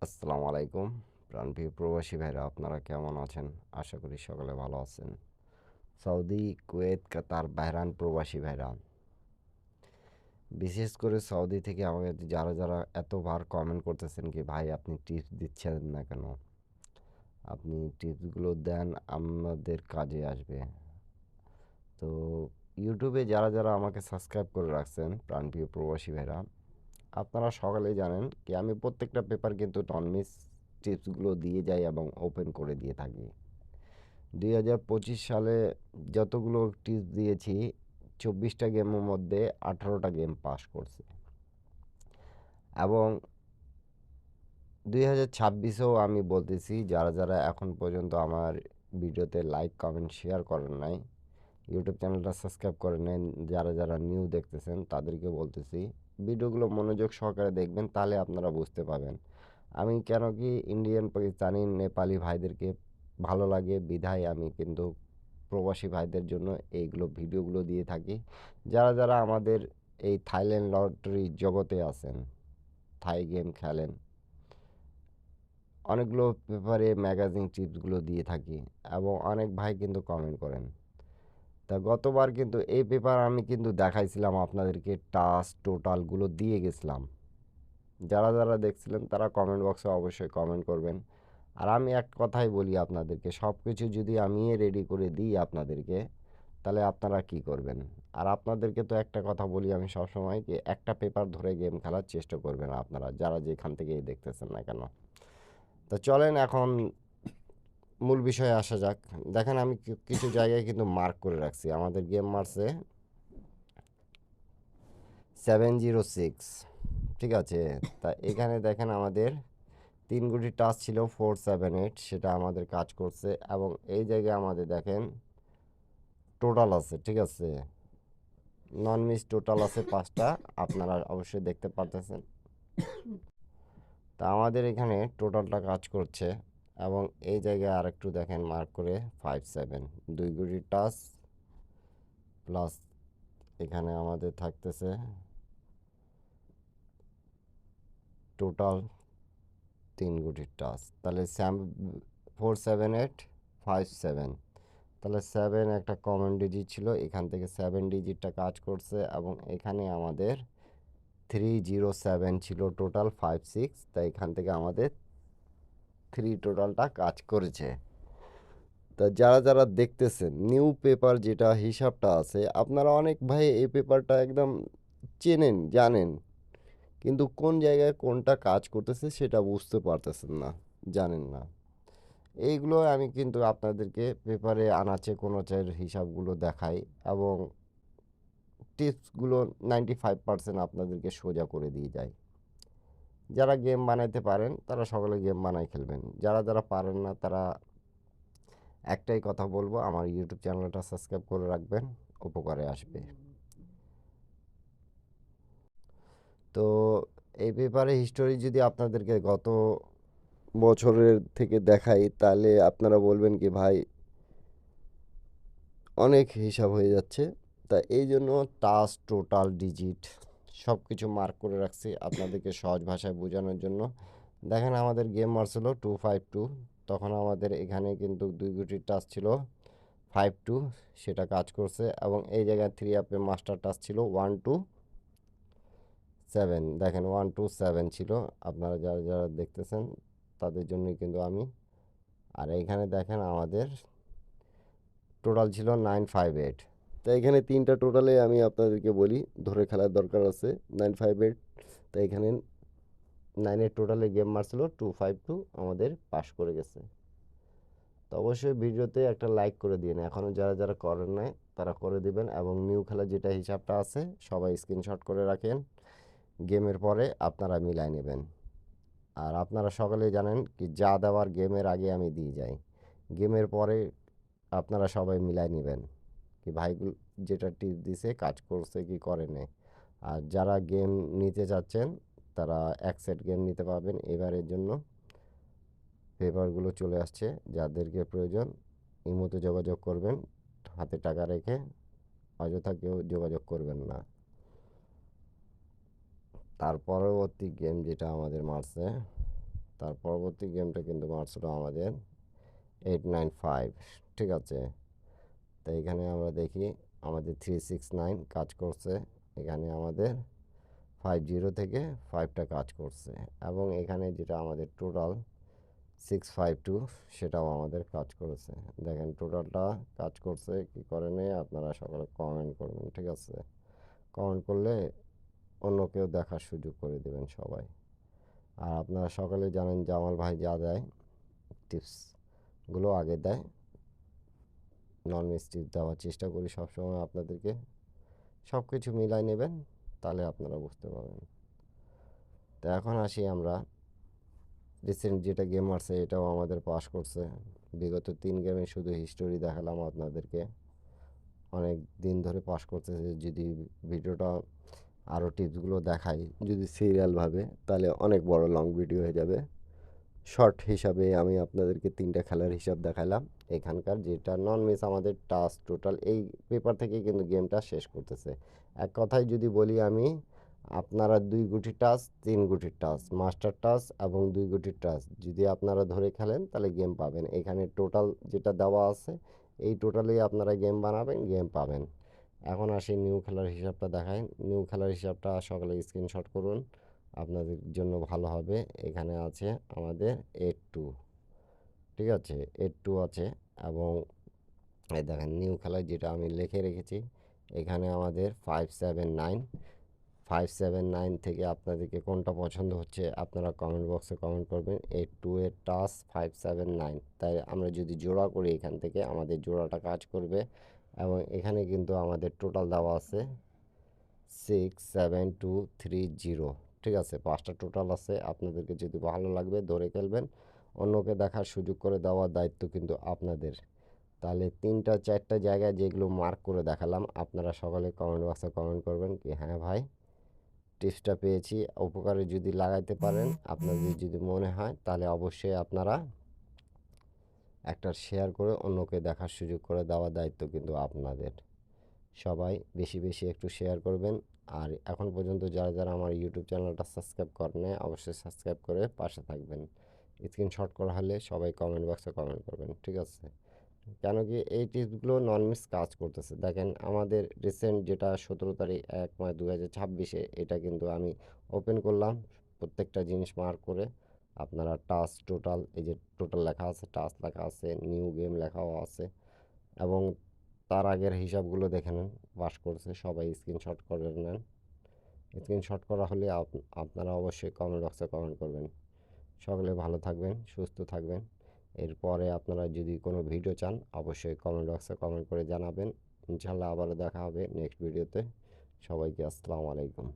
আসসালামু আলাইকুম প্রাণপ্রিয় প্রবাসী ভাইরা, আপনারা কেমন আছেন? আশা করি সকলে ভালো আছেন। সৌদি, কুয়েত, কাতার, বাহরাইন প্রবাসী ভাইরা, বিশেষ করে সৌদি থেকে আমাকে যারা এতবার কমেন্ট করতেছেন কি ভাই আপনি টিপস দিচ্ছেন না কেন? আপনি টিপসগুলো দেন, আমাদের কাজে আসবে। তো ইউটিউবে যারা আমাকে সাবস্ক্রাইব করে রাখছেন প্রাণপ্রিয় প্রবাসী ভাইরা, আপনারা সকালেই জানেন কি আমি প্রত্যেকটা পেপার কিন্তু নন-মিস টিপসগুলো দিয়ে যাই এবং ওপেন করে দিয়ে থাকি। 2025 সালে যতগুলো টিপস দিয়েছি, 24টা গেমের মধ্যে 18টা গেম পাস করছে। এবং 2026-এও আমি বলতেছি, যারা এখন পর্যন্ত আমার ভিডিওতে লাইক, কমেন্ট, শেয়ার করেন নাই, ইউটিউব চ্যানেলটা সাবস্ক্রাইব করেন নাই, যারা নিউ দেখতেছেন তাদেরকে বলতেছি ভিডিওগুলো মনোযোগ সহকারে দেখবেন, তাহলে আপনারা বুঝতে পারবেন আমি কেন কি ইন্ডিয়ান, পাকিস্তানি, নেপালি ভাইদেরকে ভালো লাগে বিধায় আমি কিন্তু প্রবাসী ভাইদের জন্য এইগুলো ভিডিওগুলো দিয়ে থাকি। যারা আমাদের এই থাইল্যান্ড লটারি জগতে আছেন, থাই গেম খেলেন, অনেকগুলো পেপারে ম্যাগাজিন টিপসগুলো দিয়ে থাকি এবং অনেক ভাই কিন্তু কমেন্ট করেন। তা গতবার কিন্তু এই পেপার আমি কিন্তু দেখাইছিলাম আপনাদেরকে, টাস টোটালগুলো দিয়ে গেছিলাম। যারা দেখছিলেন তারা কমেন্ট বক্সে অবশ্যই কমেন্ট করবেন। আর আমি এক কথাই বলি আপনাদেরকে, সব কিছু যদি আমি রেডি করে দিই আপনাদেরকে, তাহলে আপনারা কি করবেন? আর আপনাদেরকে তো একটা কথা বলি আমি সবসময়, যে একটা পেপার ধরে গেম খেলার চেষ্টা করবেন আপনারা, যারা যেখান থেকেই দেখতেছেন না কেন। তো চলেন এখন মূল বিষয়ে আসা যাক। দেখেন আমি কিছু জায়গায় কিন্তু মার্ক করে রাখছি, আমাদের গেম মারছে 706, ঠিক আছে? তা এখানে দেখেন আমাদের 3 গুটি টাচ ছিল 478, সেটা আমাদের কাজ করছে। এবং এই জায়গায় আমাদের দেখেন টোটাল আছে, ঠিক আছে, নন মিস টোটাল আছে 5টা, আপনারা অবশ্যই দেখতে পারতেছেন। তা আমাদের এখানে টোটালটা কাজ করছে। এবং এই জায়গায় আরেকটু দেখেন মার্ক করে 57, 2 গুটি টাচ প্লাস এখানে আমাদের থাকতেছে টোটাল 3 গুটি টাচ, তাহলে 47857, তাহলে একটা কমন ডিজিট ছিল, এখান থেকে 7 ডিজিটটা কাজ করছে। এবং এখানে আমাদের 307 ছিল টোটাল 56, তাই এখান থেকে আমাদের 3 টোটালটা কাজ করেছে। তা যারা দেখতেছেন নিউ পেপার যেটা হিসাবটা আছে, আপনারা অনেক ভাই এই পেপারটা একদম চেনেন, জানেন, কিন্তু কোন জায়গায় কোনটা কাজ করতেছে সেটা বুঝতে পারতেছেন না, জানেন না। এইগুলো আমি কিন্তু আপনাদেরকে পেপারে আনাচে কোনাচের হিসাবগুলো দেখাই এবং টিপসগুলো 95% আপনাদেরকে সোজা করে দিয়ে যায়। যারা গেম বানাইতে পারেন তারা সকলে গেম বানাই খেলবেন, যারা পারেন না তারা একটাই কথা বলবো, আমার ইউটিউব চ্যানেলটা সাবস্ক্রাইব করে রাখবেন, উপকারে আসবে। তো এই পেপারে হিস্টোরি যদি আপনাদেরকে গত বছরের থেকে দেখাই, তাহলে আপনারা বলবেন কি ভাই অনেক হিসাব হয়ে যাচ্ছে। তা এই জন্য টাচ, টোটাল, ডিজিট সব কিছু মার্ক করে রাখছি আপনাদেরকে সহজ ভাষায় বোঝানোর জন্য। দেখেন আমাদের গেম মারছিল 252, তখন আমাদের এখানে কিন্তু 2 গুটি টাচ ছিল 52, সেটা কাজ করছে। এবং এই জায়গায় 3 আপে মাস্টার টাচ ছিল 127, দেখেন 127 ছিল। আপনারা যারা দেখতেছেন তাদের জন্যই কিন্তু আমি। আর এইখানে দেখেন আমাদের টোটাল ছিল 958। তো এখানে 3টা টোটালে আমি আপনাদেরকে বলি, ধরে খেলার দরকার আছে। 958, তো এখানে 9-এর টোটালে গেম মারছিল 252, আমাদের পাস করে গেছে। তো অবশ্যই ভিডিওতে একটা লাইক করে দিন, এখনও যারা করেন নাই তারা করে দিবেন। এবং নিউ খেলা যেটা হিসাবটা আছে সবাই স্ক্রিনশট করে রাখেন, গেমের পরে আপনারা মিলাই নেবেন। আর আপনারা সকলেই জানেন কি যা দেওয়ার গেমের আগে আমি দিয়ে যাই, গেমের পরে আপনারা সবাই মিলাই নেবেন কি ভাইগুলো যেটা টিপ দিছে কাজ করছে কি করে নেই। আর যারা গেম নিতে চাচ্ছেন তারা এক সেট গেম নিতে পারবেন এবারের জন্য। পেপারগুলো চলে আসছে, যাদেরকে প্রয়োজন ইমোতে যোগাযোগ করবেন, হাতে টাকা রেখে অযথা কেউ যোগাযোগ করবেন না। তার পরবর্তী গেম যেটা আমাদের মারছে তার পরবর্তী গেমটা কিন্তু মারছিল আমাদের 895, ঠিক আছে। তো এখানে আমরা দেখি আমাদের 369 কাজ করছে, এখানে আমাদের 50 থেকে 5টা কাজ করছে, এবং এখানে যেটা আমাদের টোটাল 652 সেটাও আমাদের কাজ করেছে। দেখেন টোটালটা কাজ করছে কি করে নেই, আপনারা সকলে কমেন্ট করবেন, ঠিক আছে। কমেন্ট করলে অন্য কেউ দেখার সুযোগ করে দেবেন সবাই। আর আপনারা সকলে জানেন জামাল ভাই যা দেয় টিপসগুলো আগে দেয়, নন মিস টিপস দেওয়ার চেষ্টা করি সবসময় আপনাদেরকে। সব কিছু মিলাই নেবেন, তাহলে আপনারা বুঝতে পারবেন। তো এখন আসি আমরা রিসেন্ট যেটা গেম আছে এটাও আমাদের পাস করছে। বিগত 3 গেমে শুধু হিস্টোরি দেখালাম আপনাদেরকে, অনেক দিন ধরে পাস করতেছে। যদি ভিডিওটা আরও টিপসগুলো দেখাই যদি সিরিয়ালভাবে, তাহলে অনেক বড় লং ভিডিও হয়ে যাবে। শর্ট হিসাবে আমি আপনাদেরকে 3টা খেলার হিসাব দেখালাম। এখানকার যেটা নন মিস আমাদের টাস্ক টোটাল এই পেপার থেকে কিন্তু গেমটা শেষ করতেছে। এক কথায় যদি বলি আমি, আপনারা 2 গুটি টাচ, 3 গুটির টাচ, মাস্টার টাচ এবং 2 গুটির টাচ যদি আপনারা ধরে খেলেন তাহলে গেম পাবেন। এখানে টোটাল যেটা দেওয়া আছে এই টোটালেই আপনারা গেম বানাবেন, গেম পাবেন। এখন আসি নিউ খেলার হিসাবটা দেখাই। নিউ খেলার হিসাবটা সকলে স্ক্রিনশট করুন, আপনাদের জন্য ভালো হবে। এখানে আছে আমাদের 82, ঠিক আছে, 82 আছে। এবং এই দেখেন নিউ খেলায় যেটা আমি লিখে রেখেছি, এখানে আমাদের 579, 579 থেকে আপনাদেরকে কোনটা পছন্দ হচ্ছে আপনারা কমেন্ট বক্সে কমেন্ট করবেন। 82 এর টাচ 579, তাই আমরা যদি জোড়া করি এখান থেকে আমাদের জোড়াটা কাজ করবে। এবং এখানে কিন্তু আমাদের টোটাল দেওয়া আছে 67230, ঠিক আছে। 5টা টোটাল আছে, আপনাদেরকে যদি ভালো লাগবে ধরে খেলবেন, অন্যকে দেখার সুযোগ করে দেওয়ার দায়িত্ব কিন্তু আপনাদের। তাহলে 3টা 4টা জায়গায় যেগুলো মার্ক করে দেখালাম, আপনারা সকলে কমেন্ট বক্সে কমেন্ট করবেন কি হ্যাঁ ভাই টিপসটা পেয়েছি, উপকারে যদি লাগাইতে পারেন আপনাদের যদি মনে হয়, তাহলে অবশ্যই আপনারা একটা শেয়ার করে অন্যকে দেখার সুযোগ করে দেওয়ার দায়িত্ব কিন্তু আপনাদের। সবাই বেশি বেশি একটু শেয়ার করবেন। আর এখন পর্যন্ত যারা যারা আমার ইউটিউব চ্যানেলটা সাবস্ক্রাইব করেন নাই, অবশ্যই সাবস্ক্রাইব করে পাশে থাকবেন। স্ক্রিনশট করা হলে সবাই কমেন্ট বক্সে কমেন্ট করবেন, ঠিক আছে। কেন কি এই টিপসগুলো নন মিস কাজ করতেছে। দেখেন আমাদের রিসেন্ট যেটা 17 তারিখ 1 মাস 2026, এটা কিন্তু আমি ওপেন করলাম প্রত্যেকটা জিনিস মার্ক করে। আপনারা টাচ টোটাল, এই যে টোটাল লেখা আছে, টাচ লেখা আছে, নিউ গেম লেখাও আছে, এবং তার আগের হিসাবগুলো দেখে নেন পাস করছে। সবাই স্ক্রিনশট করে নেন। স্ক্রিনশট করা হলে আপনারা অবশ্যই কমেন্ট বক্সে কমেন্ট করবেন। সকলে ভালো থাকবেন, সুস্থ থাকবেন। এরপরে আপনারা যদি কোনো ভিডিও চান অবশ্যই কমেন্ট বক্সে কমেন্ট করে জানাবেন। ইনশাল্লাহ আবারও দেখা হবে নেক্সট ভিডিওতে। সবাইকে আসসালামু আলাইকুম।